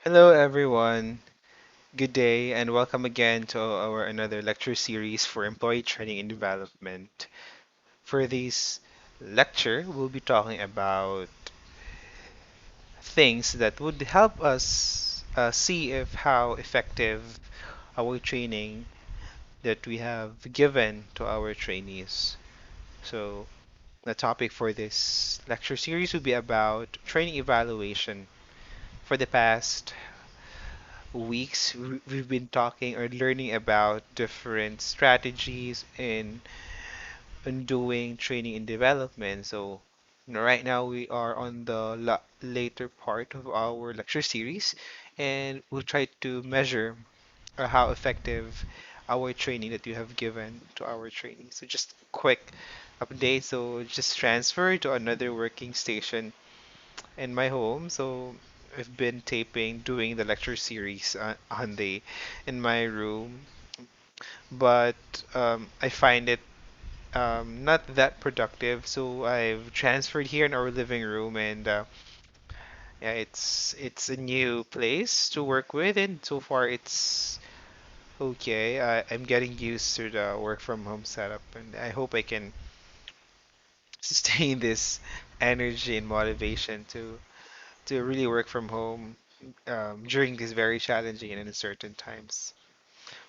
Hello, everyone. Good day, and welcome again to our another lecture series for employee training and development. For this lecture, we'll be talking about things that would help us see if how effective our training that we have given to our trainees. So, the topic for this lecture series will be about training evaluation. For the past weeks, we've been talking or learning about different strategies in doing training and development. So, right now we are on the later part of our lecture series, and we'll try to measure how effective our training that you have given to our trainees. So, just quick update. So, just transfer to another working station in my home. So I've been taping, doing the lecture series on the in my room, but I find it not that productive. So I've transferred here in our living room, and yeah, it's a new place to work with, and so far it's okay. I'm getting used to the work from home setup, and I hope I can sustain this energy and motivation to really work from home during these very challenging and uncertain times.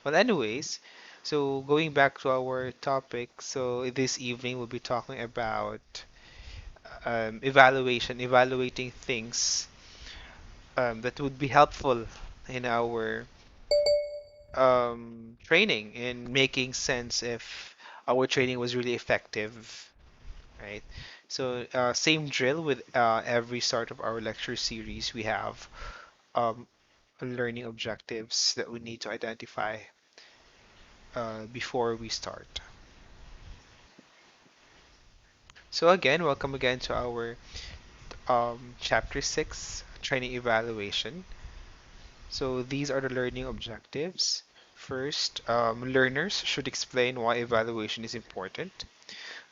Well, anyways, so going back to our topic, so this evening we'll be talking about evaluating things that would be helpful in our training and making sense if our training was really effective, right? So, same drill with every start of our lecture series. We have um, learning objectives that we need to identify before we start. So again, welcome again to our chapter 6, training evaluation. So these are the learning objectives. First, learners should explain why evaluation is important.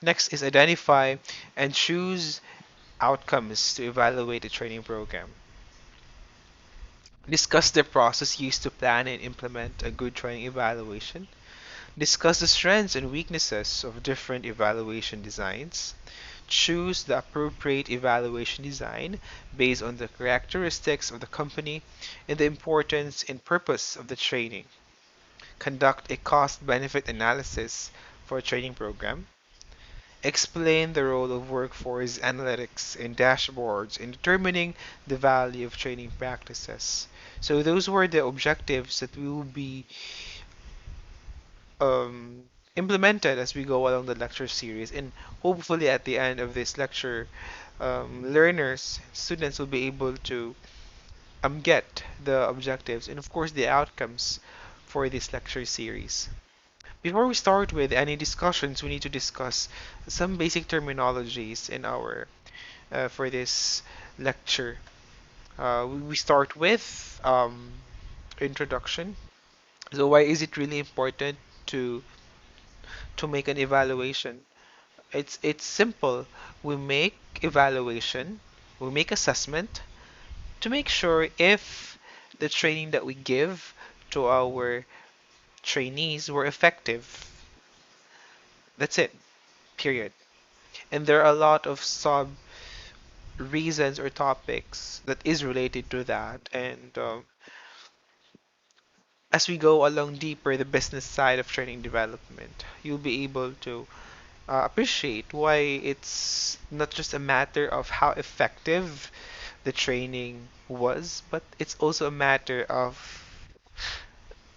Next is identify and choose outcomes to evaluate a training program. Discuss the process used to plan and implement a good training evaluation. Discuss the strengths and weaknesses of different evaluation designs. Choose the appropriate evaluation design based on the characteristics of the company and the importance and purpose of the training. Conduct a cost benefit analysis for a training program. Explain the role of workforce analytics and dashboards in determining the value of training practices. So, those were the objectives that we will be um, implemented as we go along the lecture series. And hopefully, at the end of this lecture, students will be able to get the objectives and, of course, the outcomes for this lecture series. Before we start with any discussions, we need to discuss some basic terminologies in our for this lecture. We start with introduction. So, why is it really important to make an evaluation? It's simple. We make evaluation, we make assessment to make sure if the training that we give to our trainees were effective. That's it. Period. And there are a lot of sub reasons or topics that is related to that. And as we go along deeper the business side of training development, you'll be able to appreciate why it's not just a matter of how effective the training was, but it's also a matter of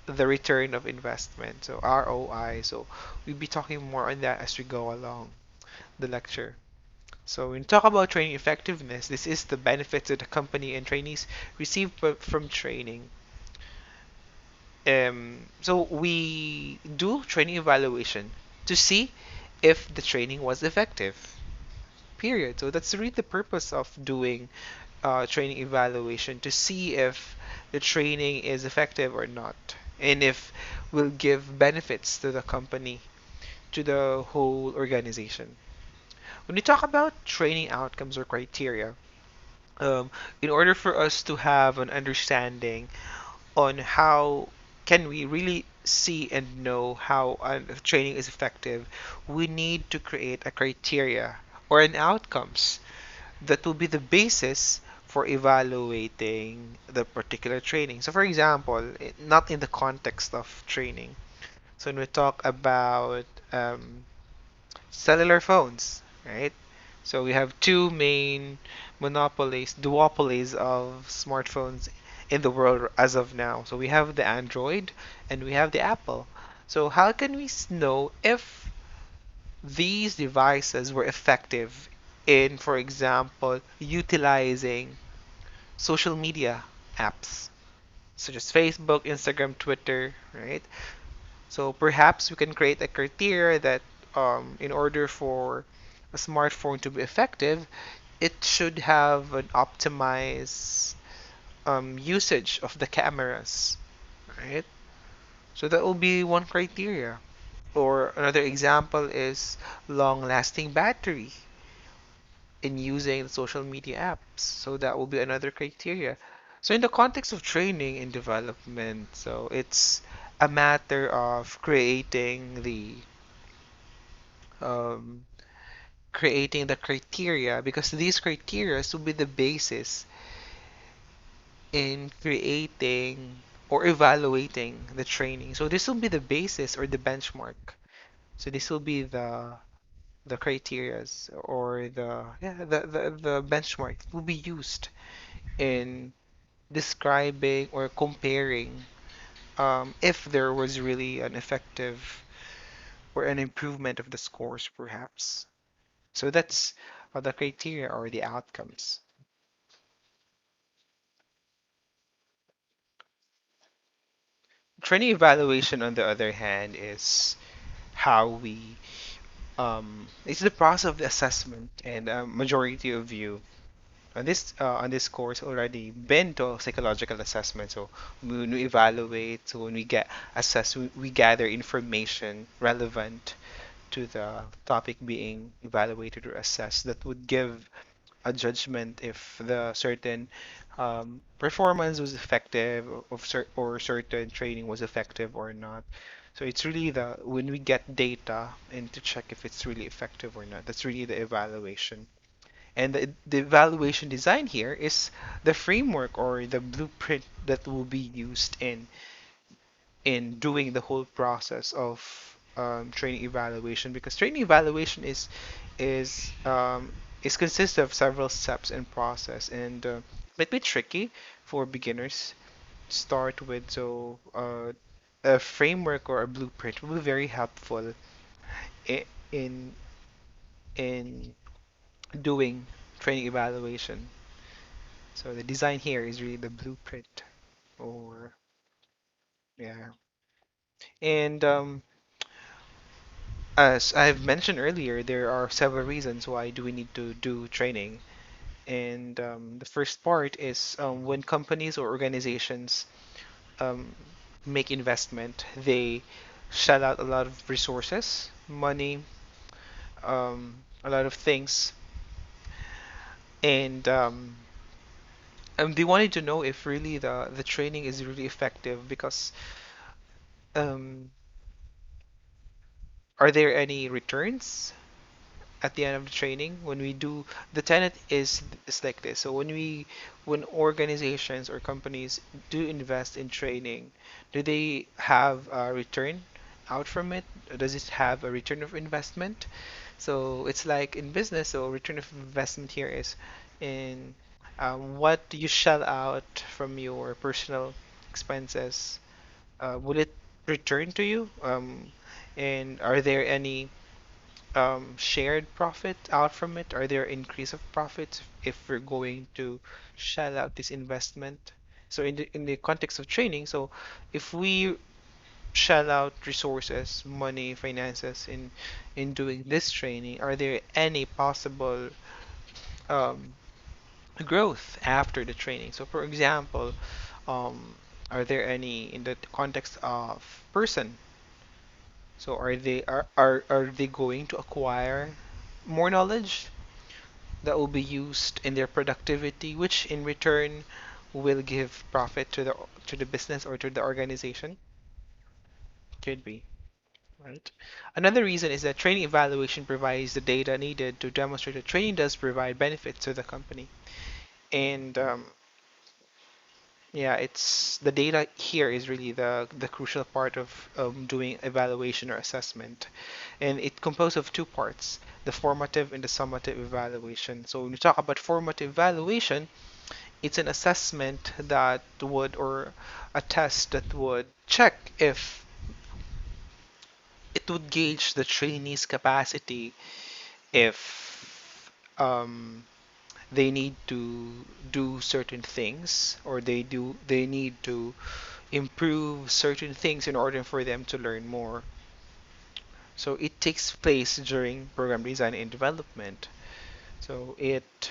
the return of investment, so ROI. So we'll be talking more on that as we go along the lecture. So when we talk about training effectiveness, this is the benefits that the company and trainees receive from training. So we do training evaluation to see if the training was effective. Period. So that's really the purpose of doing training evaluation to see if the training is effective or not, and if will give benefits to the company, to the whole organization. When we talk about training outcomes or criteria, Um, in order for us to have an understanding on how can we really see and know how training is effective, we need to create a criteria or an outcomes that will be the basis for evaluating the particular training. So, for example, not in the context of training. So, when we talk about cellular phones, right? So, we have two main duopolies of smartphones in the world as of now. So, we have the Android and we have the Apple. So, how can we know if these devices were effective in, for example, utilizing social media apps such as Facebook, Instagram, Twitter, right? So perhaps we can create a criteria that in order for a smartphone to be effective, it should have an optimized usage of the cameras, right? So that will be one criteria. Or another example is long-lasting battery in using the social media apps. So that will be another criteria. So in the context of training and development, so it's a matter of um, creating the criteria because these criteria will be the basis in creating or evaluating the training. So this will be the basis or the benchmark. So this will be the criterias or the benchmark will be used in describing or comparing if there was really an effective or an improvement of the scores, perhaps. So that's the criteria or the outcomes. Training evaluation, on the other hand, is how we it's the process of the assessment, and majority of you on this course already been to psychological assessment. So when we evaluate, so when we get assess, we gather information relevant to the topic being evaluated or assessed that would give a judgment if the certain performance was effective or certain training was effective or not. So it's really the when we get data and to check if it's really effective or not. That's really the evaluation. And the evaluation design here is the framework or the blueprint that will be used in doing the whole process of training evaluation because training evaluation is consists of several steps and process and might be tricky for beginners to start with. So a framework or a blueprint will be very helpful in in doing training evaluation. So the design here is really the blueprint or yeah. And as I've mentioned earlier, there are several reasons why do we need to do training. And the first part is when companies or organizations um, make investment, they shell out a lot of resources, money, a lot of things, and they wanted to know if really the training is really effective because um, are there any returns at the end of the training when we do the tenet is like this. So when organizations or companies do invest in training, do they have a return out from it? Does it have a return of investment? So it's like in business, so return of investment here is in what you shell out from your personal expenses. Will it return to you? And are there any shared profit out from it? Are there increase of profits if we're going to shell out this investment? So in the context of training, so if we shell out resources, money, finances in doing this training, are there any possible um, growth after the training? So for example, um, are there any in the context of person? So are they going to acquire more knowledge? that will be used in their productivity, which in return will give profit to the business or to the organization? Could be, right? Another reason is that training evaluation provides the data needed to demonstrate that training does provide benefits to the company. And yeah, it's the data here is really the crucial part of doing evaluation or assessment. And it composed of two parts, the formative and the summative evaluation. So when we talk about formative evaluation, it's an assessment that would, or a test that would check if it would gauge the trainee's capacity, if they need to do certain things, or they need to improve certain things in order for them to learn more. So it takes place during program design and development. So it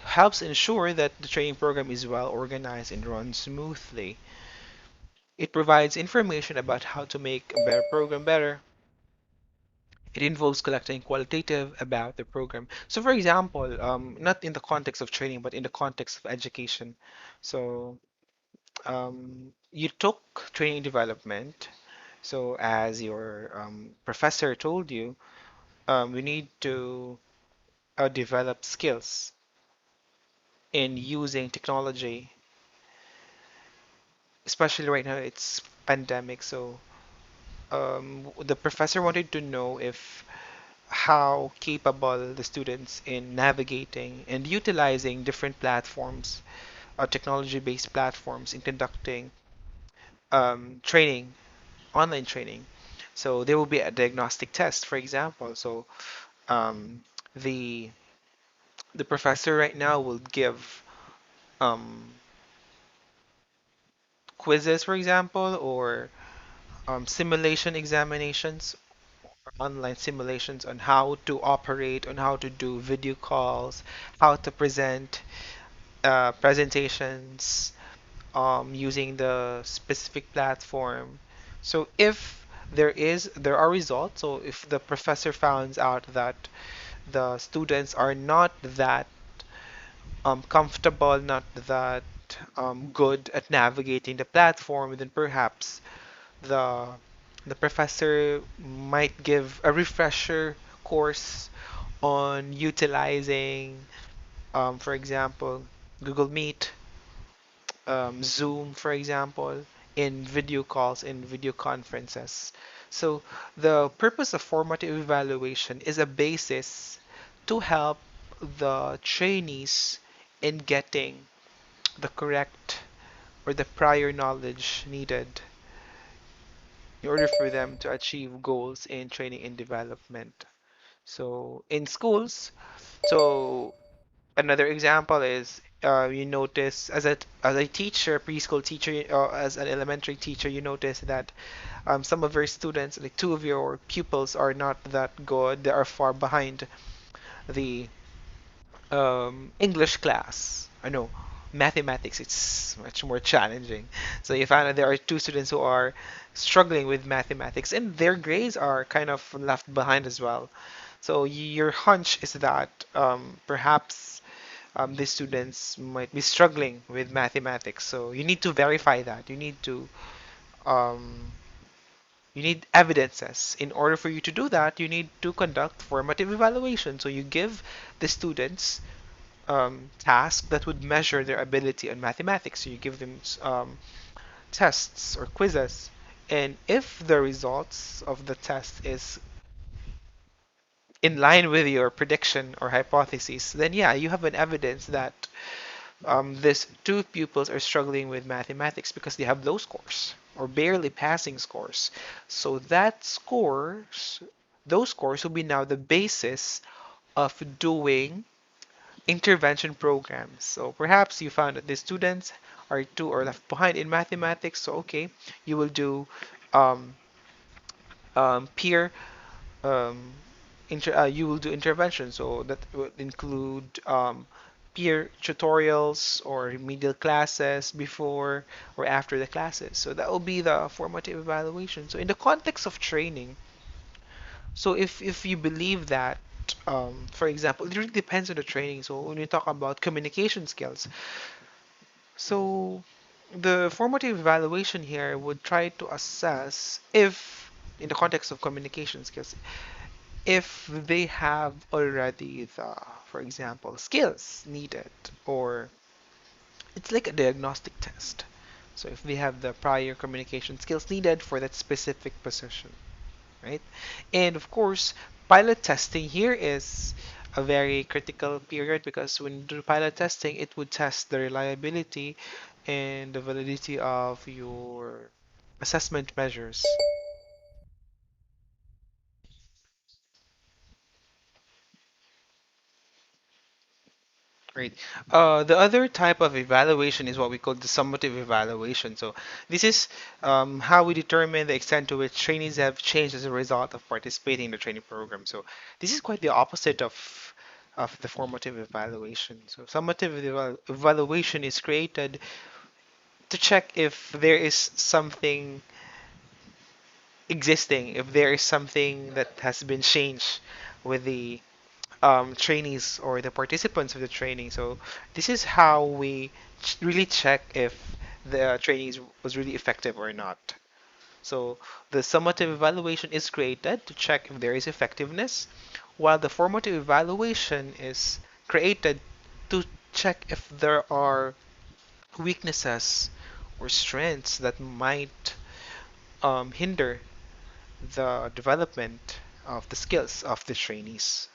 helps ensure that the training program is well organized and runs smoothly. It provides information about how to make a better program better. It involves collecting qualitative about the program. So, for example, not in the context of training, but in the context of education. So, you took training development. So, as your professor told you, we need to develop skills in using technology, especially right now it's pandemic. So, the professor wanted to know if how capable the students in navigating and utilizing different platforms, technology-based platforms in conducting training, online training. So there will be a diagnostic test, for example. So um, the the professor right now will give um, quizzes, for example, or simulation examinations, online simulations on how to operate, on how to do video calls, how to present presentations using the specific platform. So if there are results, so if the professor finds out that the students are not that comfortable, not that good at navigating the platform, then perhaps the the professor might give a refresher course on utilizing, for example, Google Meet, Zoom, for example, in video calls, in video conferences. So the purpose of formative evaluation is a basis to help the trainees in getting the correct or the prior knowledge needed in order for them to achieve goals in training and development. So in schools, so another example is you notice as a teacher, preschool teacher, as an elementary teacher, you notice that some of your students, like two of your pupils, are not that good. They are far behind the English class. I know mathematics, it's much more challenging. So you find that there are two students who are struggling with mathematics, and their grades are kind of left behind as well. So your hunch is that perhaps these students might be struggling with mathematics. So you need to verify that. Um, you need evidences. In order for you to do that, you need to conduct formative evaluation. So you give the students tasks that would measure their ability in mathematics. So you give them tests or quizzes. And if the results of the test is in line with your prediction or hypothesis, then yeah, you have an evidence that these two pupils are struggling with mathematics because they have low scores or barely passing scores. So those scores will be now the basis of doing intervention programs. So perhaps you found that the students are too or left behind in mathematics. So okay, you will do um, peer um, you will do intervention. So that will include peer tutorials or remedial classes before or after the classes. So that will be the formative evaluation. So in the context of training, so if you believe that for example, it really depends on the training. So when we talk about communication skills, so the formative evaluation here would try to assess if, in the context of communication skills, if they have already the, for example, skills needed, or it's like a diagnostic test. So if they have the prior communication skills needed for that specific position, right? And of course, pilot testing here is a very critical period because when you do pilot testing, it would test the reliability and the validity of your assessment measures. Great. The other type of evaluation is what we call the summative evaluation. So this is how we determine the extent to which trainees have changed as a result of participating in the training program. So this is quite the opposite of the formative evaluation. So summative evaluation is created to check if there is something existing, if there is something that has been changed with the trainees or the participants of the training. So this is how we really check if the trainees was really effective or not. So the summative evaluation is created to check if there is effectiveness, while the formative evaluation is created to check if there are weaknesses or strengths that might hinder the development of the skills of the trainees.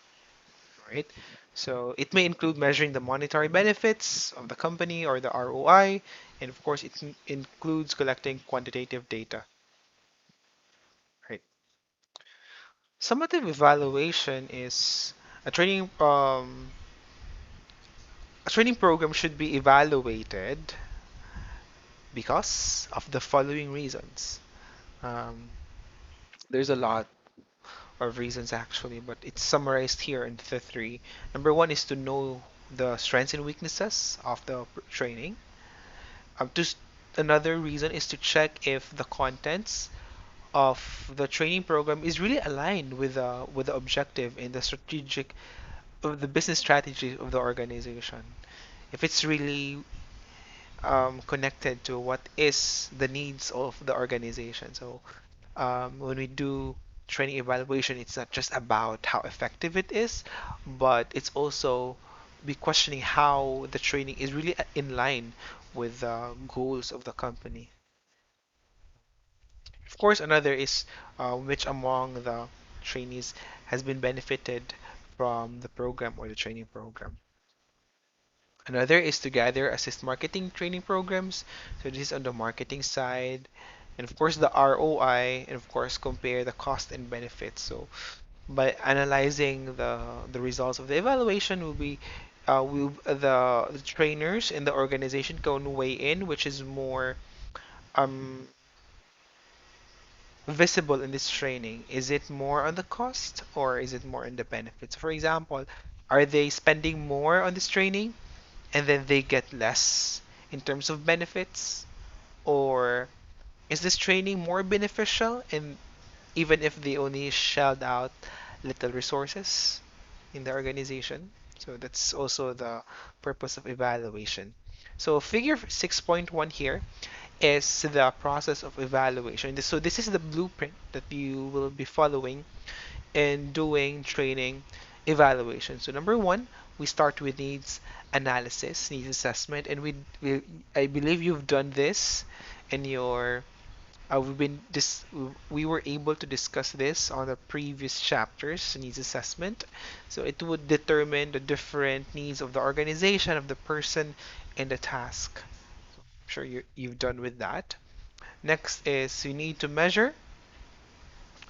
Right? So it may include measuring the monetary benefits of the company or the ROI, and of course, it includes collecting quantitative data. Right? Summative evaluation is a a training program should be evaluated because of the following reasons. Um, there's a lot of reasons actually, but it's summarized here in the three. Number one is to know the strengths and weaknesses of the training. Just another reason is to check if the contents of the training program is really aligned with the objective and the strategic of the business strategy of the organization. If it's really connected to what is the needs of the organization. So when we do training evaluation, it's not just about how effective it is, but it's also be questioning how the training is really in line with the goals of the company. Of course, another is which among the trainees has been benefited from the program or the training program. Another is to gather assist marketing training programs. So this is on the marketing side. And of course, the ROI, and of course, compare the cost and benefits. So by analyzing the results of the evaluation, the trainers in the organization can weigh in, which is more um, visible in this training? Is it more on the cost or is it more on the benefits? For example, are they spending more on this training and then they get less in terms of benefits? Or is this training more beneficial and even if they only shelled out little resources in the organization? So that's also the purpose of evaluation. So figure 6.1 here is the process of evaluation. So this is the blueprint that you will be following in doing training evaluation. So number one, we start with needs analysis, needs assessment, and we I believe you've done this in your we've been this we were able to discuss this on the previous chapters, needs assessment. So it would determine the different needs of the organization, of the person, and the task. I'm sure you've done with that. Next is you need to measure,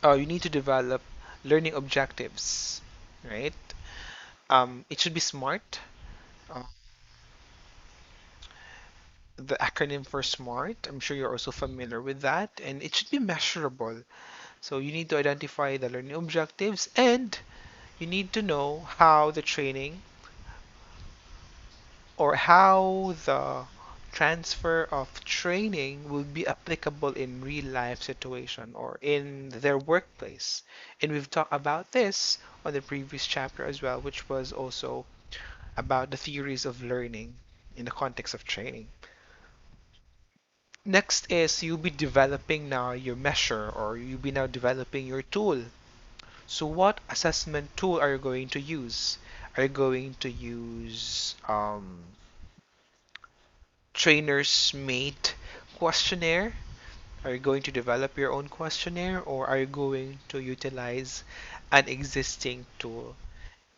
you need to develop learning objectives, right? It should be SMART, uh, the acronym for SMART. I'm sure you're also familiar with that, and it should be measurable. So you need to identify the learning objectives and you need to know how the training or how the transfer of training will be applicable in real life situation or in their workplace. And we've talked about this on the previous chapter as well, which was also about the theories of learning in the context of training. Next is you'll be developing now your measure, or you'll be now developing your tool. So what assessment tool are you going to use? Are you going to use trainer's made questionnaire? Are you going to develop your own questionnaire, or are you going to utilize an existing tool?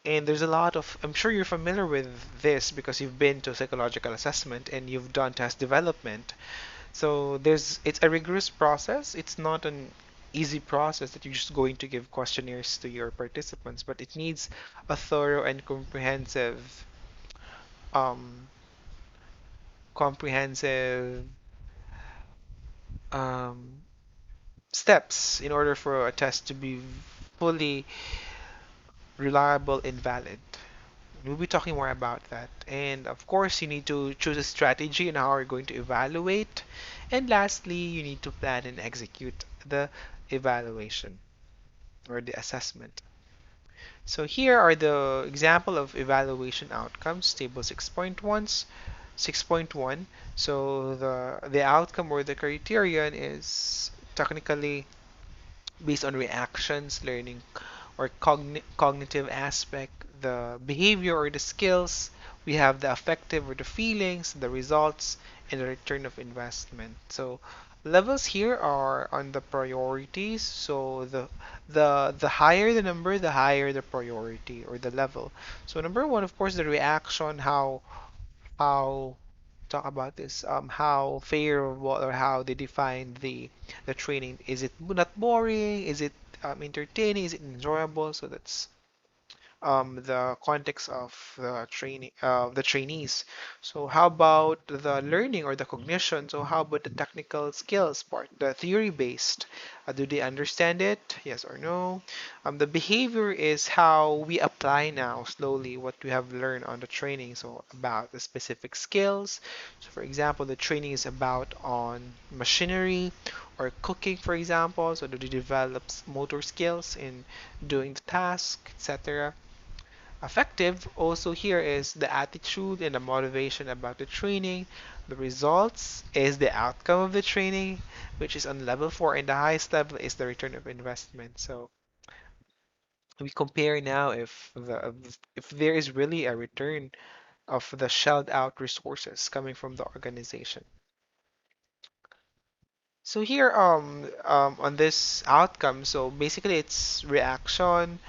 And there's a lot of, I'm sure you're familiar with this because you've been to psychological assessment and you've done test development. So it's a rigorous process. It's not an easy process that you're just going to give questionnaires to your participants, but it needs a thorough and um, comprehensive um, steps in order for a test to be fully reliable and valid. We'll be talking more about that. And of course, you need to choose a strategy and how you're going to evaluate. And lastly, you need to plan and execute the evaluation or the assessment. So here are the example of evaluation outcomes, table 6.1. So the outcome or the criterion is technically based on reactions, learning, or cognitive aspect, the behavior or the skills. We have the affective or the feelings, the results, and the return of investment. So levels here are on the priorities. So the higher the number, the higher the priority or the level. So number one, of course, the reaction, how talk about this, how favorable or how they define the training. Is it not boring? Is it entertaining? Is it enjoyable? So that's the context of the trainees. So how about the learning or the cognition? So how about the technical skills part, the theory based? Do they understand it? Yes or no? The behavior is how we apply now slowly what we have learned on the training. So about the specific skills. So for example, the training is about on machinery or cooking, for example. So do they develop motor skills in doing the task, etc. Effective also here is the attitude and the motivation about the training. The results is the outcome of the training, which is on level 4, and the highest level is the return of investment. So we compare now if there is really a return of the shelled out resources coming from the organization. So here on this outcome, so basically it's reaction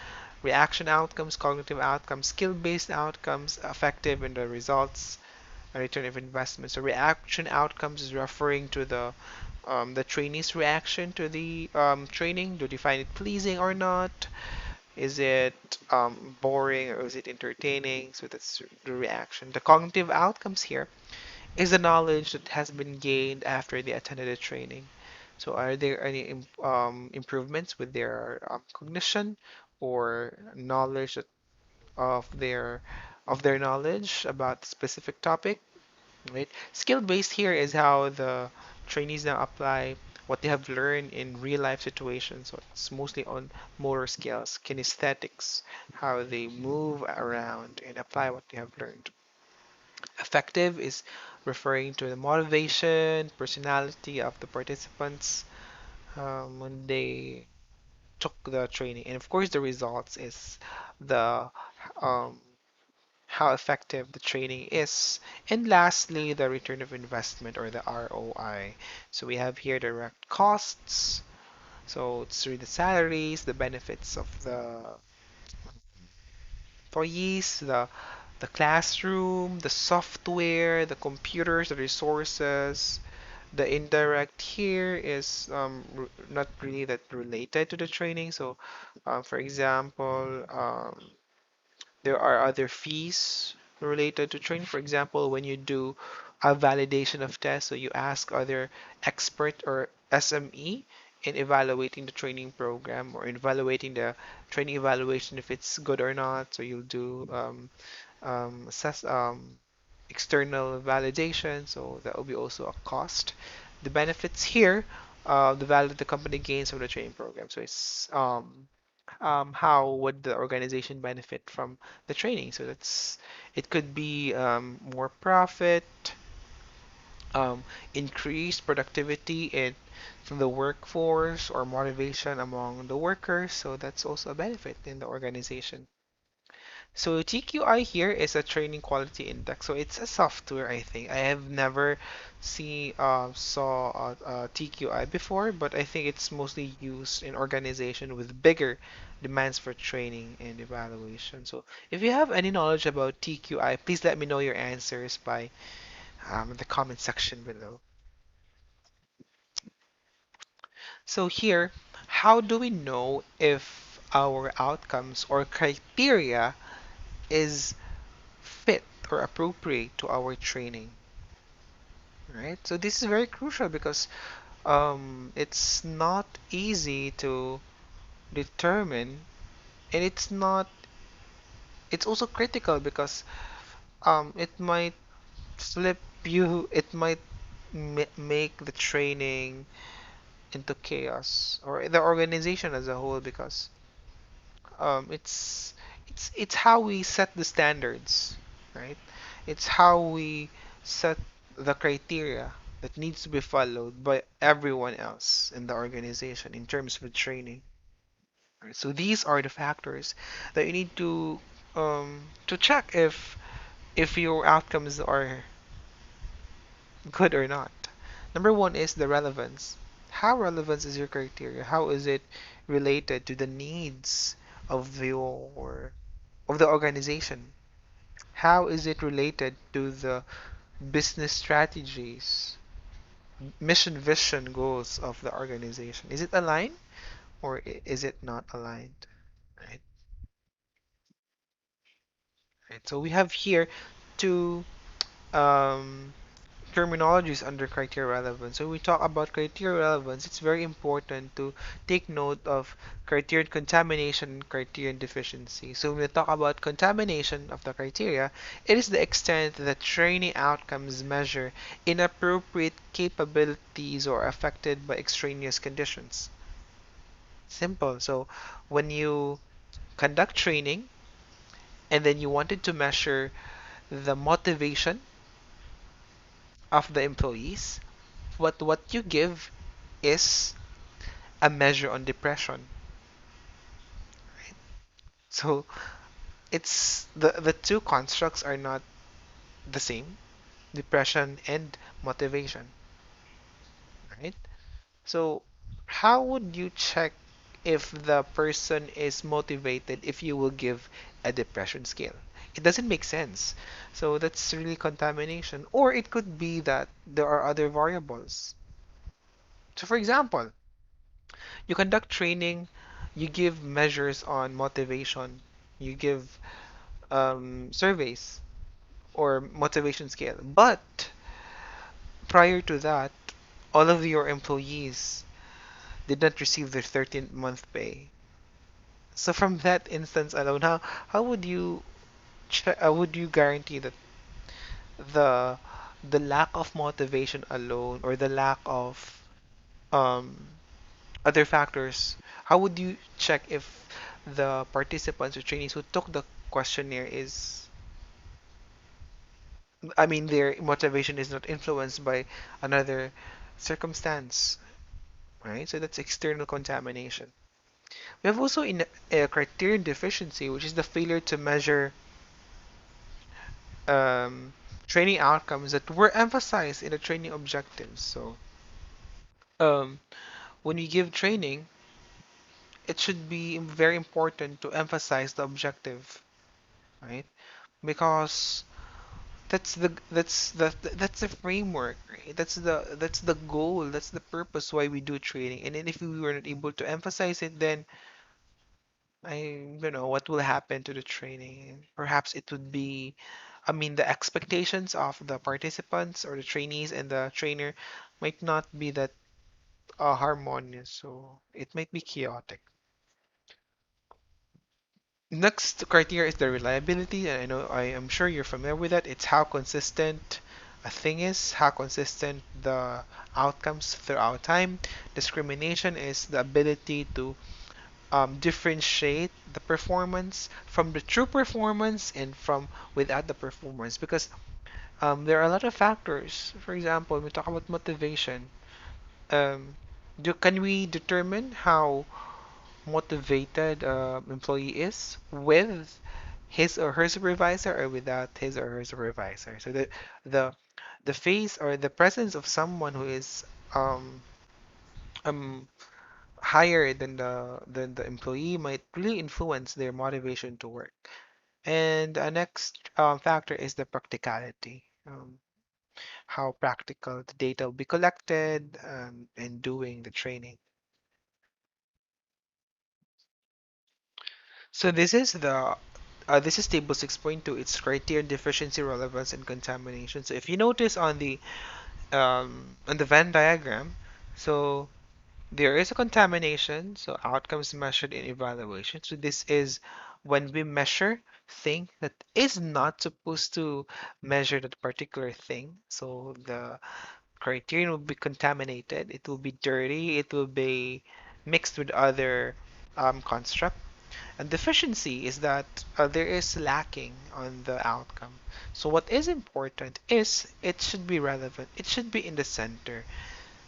outcomes, cognitive outcomes, skill-based outcomes, affective and the results, and return of investment. So reaction outcomes is referring to the trainee's reaction to the training. Do they find it pleasing or not? Is it boring or is it entertaining? So that's the reaction. The cognitive outcomes here is the knowledge that has been gained after they attended the training. So are there any improvements with their cognition or knowledge of their knowledge about specific topic, right? Skill based here is how the trainees now apply what they have learned in real life situations. So it's mostly on motor skills, kinesthetics, how they move around and apply what they have learned. Effective is referring to the motivation, personality of the participants when they took the training. And of course, the results is the um, how effective the training is. And lastly, the return of investment or the ROI. So we have here direct costs. So it's through the salaries, the benefits of the employees, the classroom, the software, the computers, the resources. The indirect here is not really that related to the training. So, for example, there are other fees related to training. For example, when you do a validation of tests, so you ask other expert or SME in evaluating the training program or in evaluating the training evaluation if it's good or not. So you'll do assess. external validation, so that will be also a cost. The benefits here, the value that the company gains from the training program. So it's how would the organization benefit from the training? So that's it could be more profit, um, increased productivity from the workforce or motivation among the workers. So that's also a benefit in the organization. So TQI here is a training quality index. So it's a software, I think. I have never saw TQI before, but I think it's mostly used in organization with bigger demands for training and evaluation. So if you have any knowledge about TQI, please let me know your answers by the comment section below. So here, how do we know if our outcomes or criteria is fit or appropriate to our training, right? So this is very crucial because it's not easy to determine, and it's also critical because it might it might make the training into chaos or the organization as a whole because um, it's it's how we set the standards, right? It's how we set the criteria that needs to be followed by everyone else in the organization in terms of training. Right? So these are the factors that you need to check if your outcomes are good or not. Number one is the relevance. How relevant is your criteria? How is it related to the needs of of the organization? How is it related to the business strategies, mission, vision, goals of the organization? Is it aligned or is it not aligned? Right? Right. So we have here two um, terminologies under criteria relevance. So we talk about criteria relevance, it's very important to take note of criterion contamination and criterion deficiency. So when we talk about contamination of the criteria, it is the extent that training outcomes measure inappropriate capabilities or affected by extraneous conditions. Simple. So when you conduct training and then you wanted to measure the motivation of the employees, what you give is a measure on depression. So it's the two constructs are not the same, depression and motivation, right? So how would you check if the person is motivated if you will give a depression scale? It doesn't make sense. So that's really contamination. Or it could be that there are other variables. So for example, you conduct training, you give measures on motivation, you give surveys or motivation scale. But prior to that, all of your employees did not receive their 13th month pay. So from that instance alone, how would you guarantee that the the lack of motivation alone or the lack of um, other factors, how would you check if the participants or trainees who took the questionnaire I mean, their motivation is not influenced by another circumstance, right? So that's external contamination. We have also in a criterion deficiency, which is the failure to measure um, training outcomes that were emphasized in the training objectives. So um, when we give training, it should be very important to emphasize the objective, right? Because that's the framework, right? That's the goal, that's the purpose why we do training. And then if we were not able to emphasize it, then I don't know what will happen to the training. Perhaps it would be, I mean, the expectations of the participants or the trainees and the trainer might not be that harmonious, so it might be chaotic. Next criteria is the reliability, and I am sure you're familiar with that. It's how consistent a thing is, how consistent the outcomes throughout time. Discrimination is the ability to differentiate the performance from the true performance and from without the performance, because there are a lot of factors. For example, we talk about motivation. Um, can we determine how motivated employee is with his or her supervisor or without his or her supervisor? So the the face or the presence of someone who is um, um, higher than the employee might really influence their motivation to work. And the next factor is the practicality. How practical the data will be collected and doing the training. So this is table 6.2. It's criteria, deficiency, relevance, and contamination. So if you notice on the Venn diagram, so there is a contamination, so outcomes measured in evaluation. So this is when we measure thing that is not supposed to measure that particular thing. So the criterion will be contaminated, it will be dirty, it will be mixed with other construct. And deficiency is that there is lacking on the outcome. So what is important is it should be relevant, it should be in the center,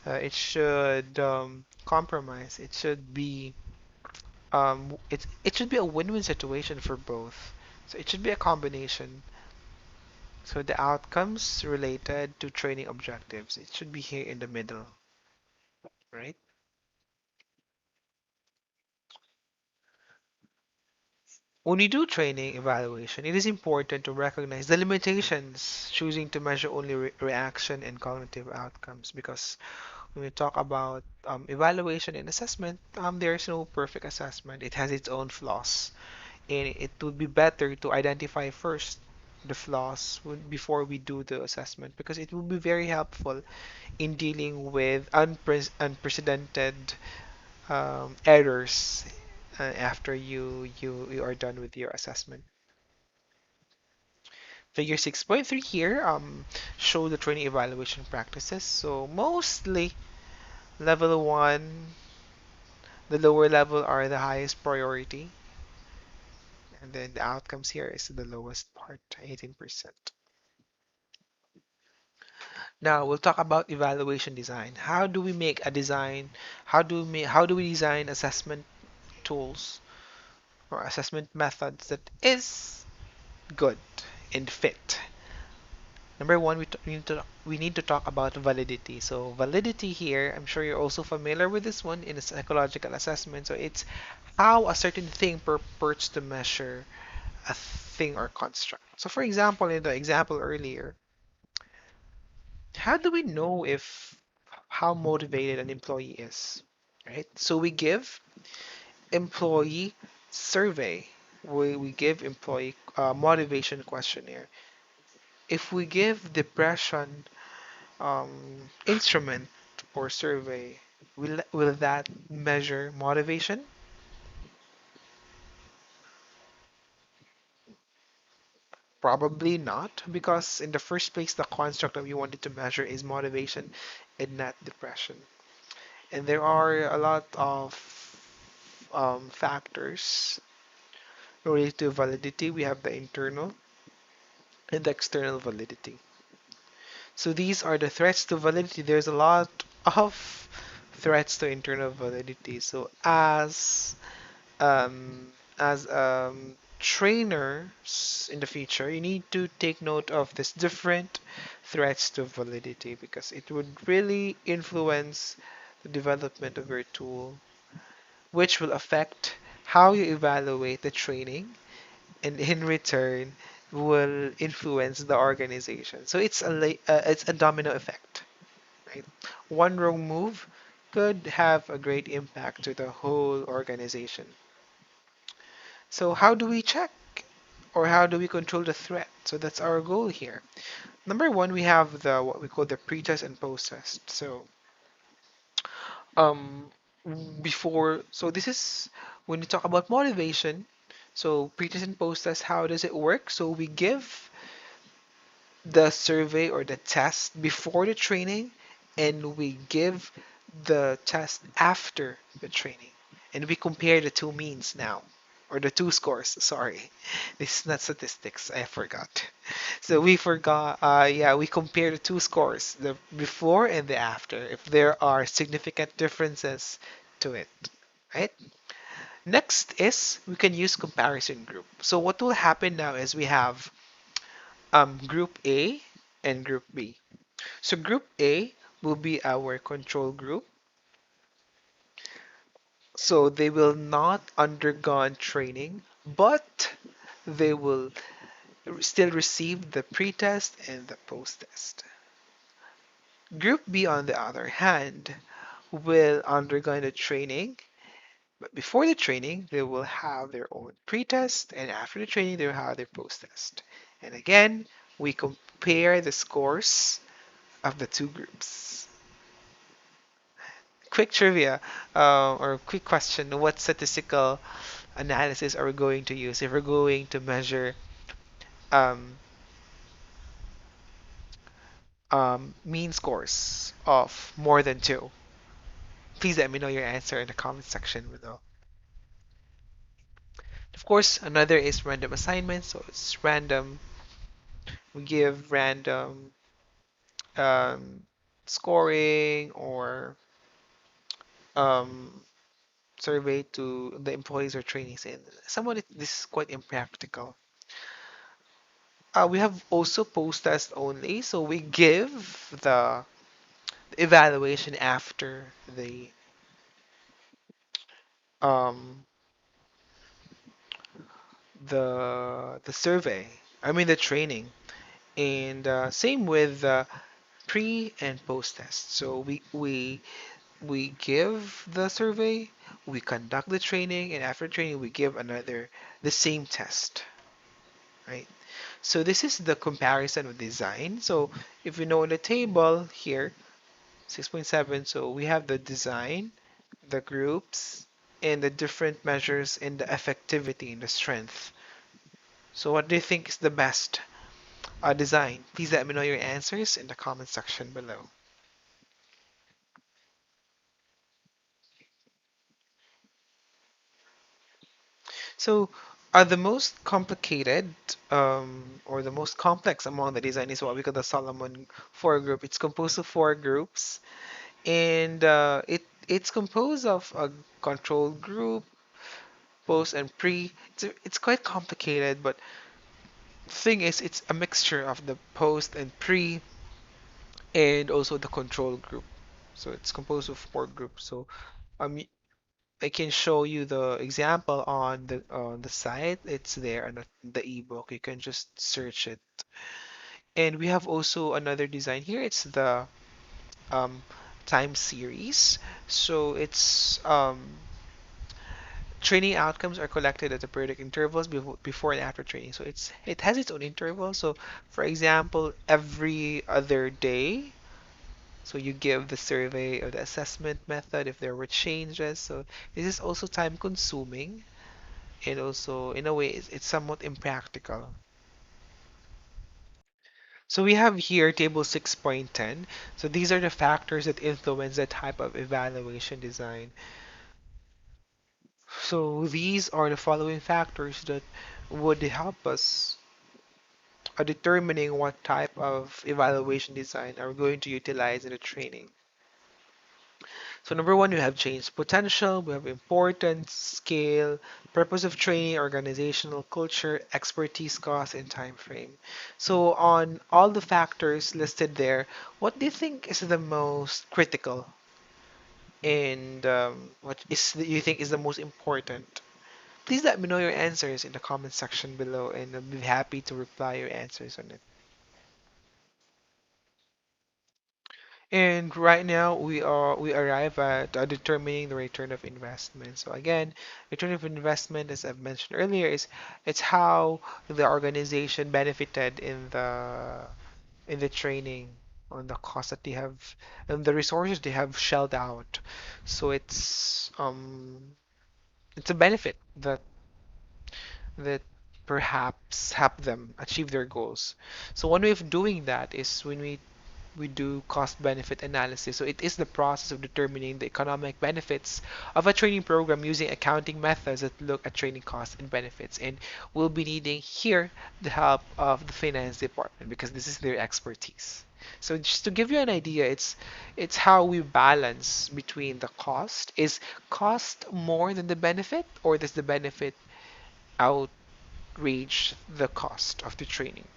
it should compromise, it should be a win-win situation for both. So it should be a combination. So the outcomes related to training objectives, it should be here in the middle, right? When you do training evaluation, it is important to recognize the limitations choosing to measure only reaction and cognitive outcomes, because when we talk about evaluation and assessment, there is no perfect assessment. It has its own flaws, and it would be better to identify first the flaws before we do the assessment, because it will be very helpful in dealing with unprecedented errors after you are done with your assessment. Figure 6.3 here show the training evaluation practices. So mostly level 1, the lower level are the highest priority, and then the outcomes here is the lowest part, 18%. Now we'll talk about evaluation design. How do we make a design? How do we design assessment tools or assessment methods that is good and fit? Number one, we need to talk about validity. So validity here, I'm sure you're also familiar with this one in a psychological assessment. So it's how a certain thing purports to measure a thing or construct. So for example, in the example earlier, how do we know if how motivated an employee is, right? So we give employee survey. We give employee motivation questionnaire. If we give depression instrument or survey, will that measure motivation? Probably not, because in the first place, the construct that we wanted to measure is motivation and not depression. And there are a lot of factors related to validity. We have the internal and the external validity. So these are the threats to validity. There's a lot of threats to internal validity. So trainers in the future, you need to take note of this different threats to validity, because it would really influence the development of your tool, which will affect how you evaluate the training, and in return will influence the organization. So it's a domino effect, right? One wrong move could have a great impact to the whole organization. So how do we check, or how do we control the threat? So that's our goal here. Number one, we have the what we call the pre-test and post-test. So um before, so this is when you talk about motivation. So pre-test and post-test, how does it work? So we give the survey or the test before the training, and we give the test after the training. And we compare the two means now, or the two scores, sorry. This is not statistics, I forgot. So we forgot, yeah, we compare the two scores, the before and the after, if there are significant differences to it, right? Next is we can use comparison group. So what will happen now is we have group A and group B. So group A will be our control group. So they will not undergone training, but they will still receive the pre-test and the post-test. Group B, on the other hand, will undergo the training, but before the training, they will have their own pre-test, and after the training, they will have their post-test. And again, we compare the scores of the two groups. Quick trivia, or quick question: what statistical analysis are we going to use if we're going to measure um, mean scores of more than two? Please let me know your answer in the comment section below. Of course, another is random assignment. So it's random. We give random um, scoring or um, survey to the employees or trainees. And somewhat this is quite impractical. We have also post-test only, so we give the evaluation after um, the survey. I mean the training, and same with pre and post test. So we give the survey, we conduct the training, and after training we give another the same test, right? So this is the comparison of design. So if you know in the table here, 6.7, so we have the design, the groups, and the different measures in the effectivity and the strength. So what do you think is the best design? Please let me know your answers in the comment section below. So the most complicated or the most complex among the design is what we call the Solomon 4 group. It's composed of four groups, and it's composed of a control group, post, and pre. It's quite complicated, but the thing is, it's a mixture of the post and pre, and also the control group. So it's composed of four groups. So um, I can show you the example on the site. It's there on the ebook. You can just search it. And we have also another design here. It's the um, time series. So it's training outcomes are collected at the periodic intervals before and after training. So it has its own interval. So for example, every other day, so you give the survey or the assessment method if there were changes. So this is also time consuming, and also in a way it's somewhat impractical. So we have here table 6.10. So these are the factors that influence the type of evaluation design. So these are the following factors that would help us determining what type of evaluation design are we going to utilize in the training. So number one, we have change potential, we have importance, scale, purpose of training, organizational culture, expertise, cost, and time frame. So on all the factors listed there, what do you think is the most critical and what is you think is the most important? Please let me know your answers in the comment section below, and I'll be happy to reply your answers on it. And right now we arrive at determining the return of investment. So again, return of investment, as I've mentioned earlier, is it's how the organization benefited in the training, on the cost that they have and the resources they have shelled out. So it's a benefit that that perhaps help them achieve their goals. So one way of doing that is when we do cost benefit analysis. So it is the process of determining the economic benefits of a training program using accounting methods that look at training costs and benefits. And we'll be needing here the help of the finance department because this is their expertise. So just to give you an idea, it's how we balance between the cost. Is cost more than the benefit, or does the benefit outreach the cost of the training?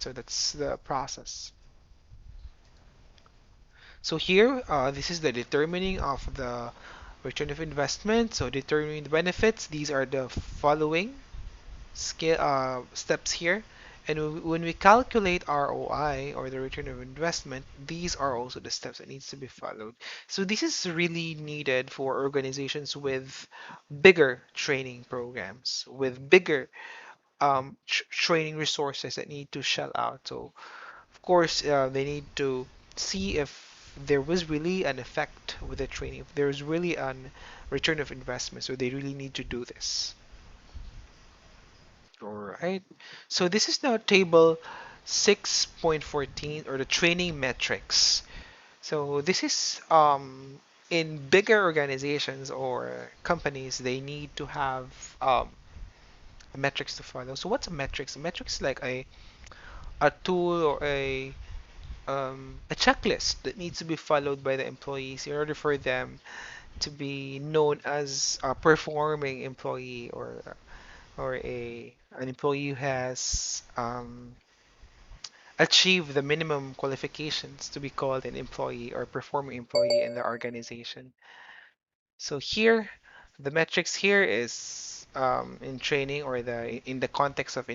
So that's the process. So here, this is the determining of the return of investment. So determining the benefits, these are the following steps here. And when we calculate ROI or the return of investment, these are also the steps that needs to be followed. So this is really needed for organizations with bigger training programs, with bigger training resources that need to shell out. So of course, they need to see if there was really an effect with the training, if there's really an return of investment. So they really need to do this. All right. So this is now table 6.14 or the training metrics. So this is in bigger organizations or companies, they need to have metrics to follow. So what's a metrics? A metrics is like a tool or a checklist that needs to be followed by the employees in order for them to be known as a performing employee or a an employee who has achieved the minimum qualifications to be called an employee or performing employee in the organization. So here, the metrics here is in training or the in the context of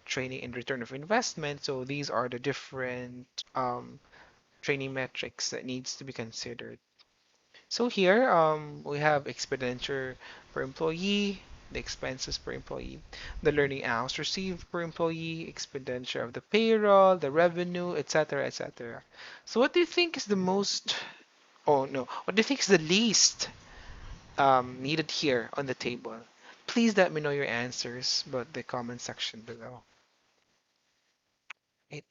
training and return of investment. So these are the different training metrics that needs to be considered. So here we have expenditure per employee, the expenses per employee, the learning hours received per employee, expenditure of the payroll, the revenue, etc., etc. So what do you think is the most, oh no, what do you think is the least needed here on the table? Please let me know your answers about the comment section below. Right.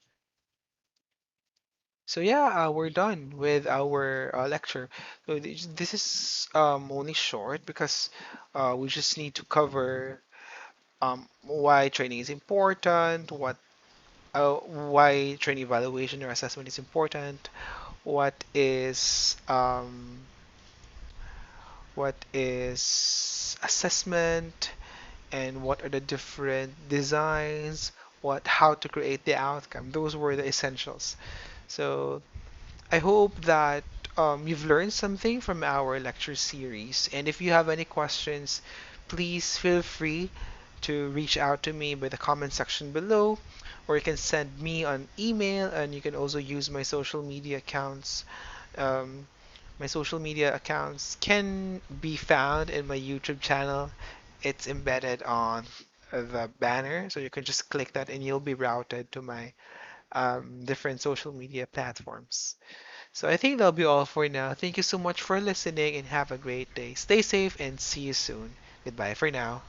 So yeah, we're done with our lecture. So this is only short because we just need to cover why training is important, why training evaluation or assessment is important, what is um, what is assessment, and what are the different designs, what how to create the outcome. Those were the essentials. So I hope that you've learned something from our lecture series. And if you have any questions, please feel free to reach out to me by the comment section below, or you can send me an email, and you can also use my social media accounts. Um, my social media accounts can be found in my YouTube channel. It's embedded on the banner, so you can just click that and you'll be routed to my different social media platforms. So I think that'll be all for now. Thank you so much for listening and have a great day. Stay safe and see you soon. Goodbye for now.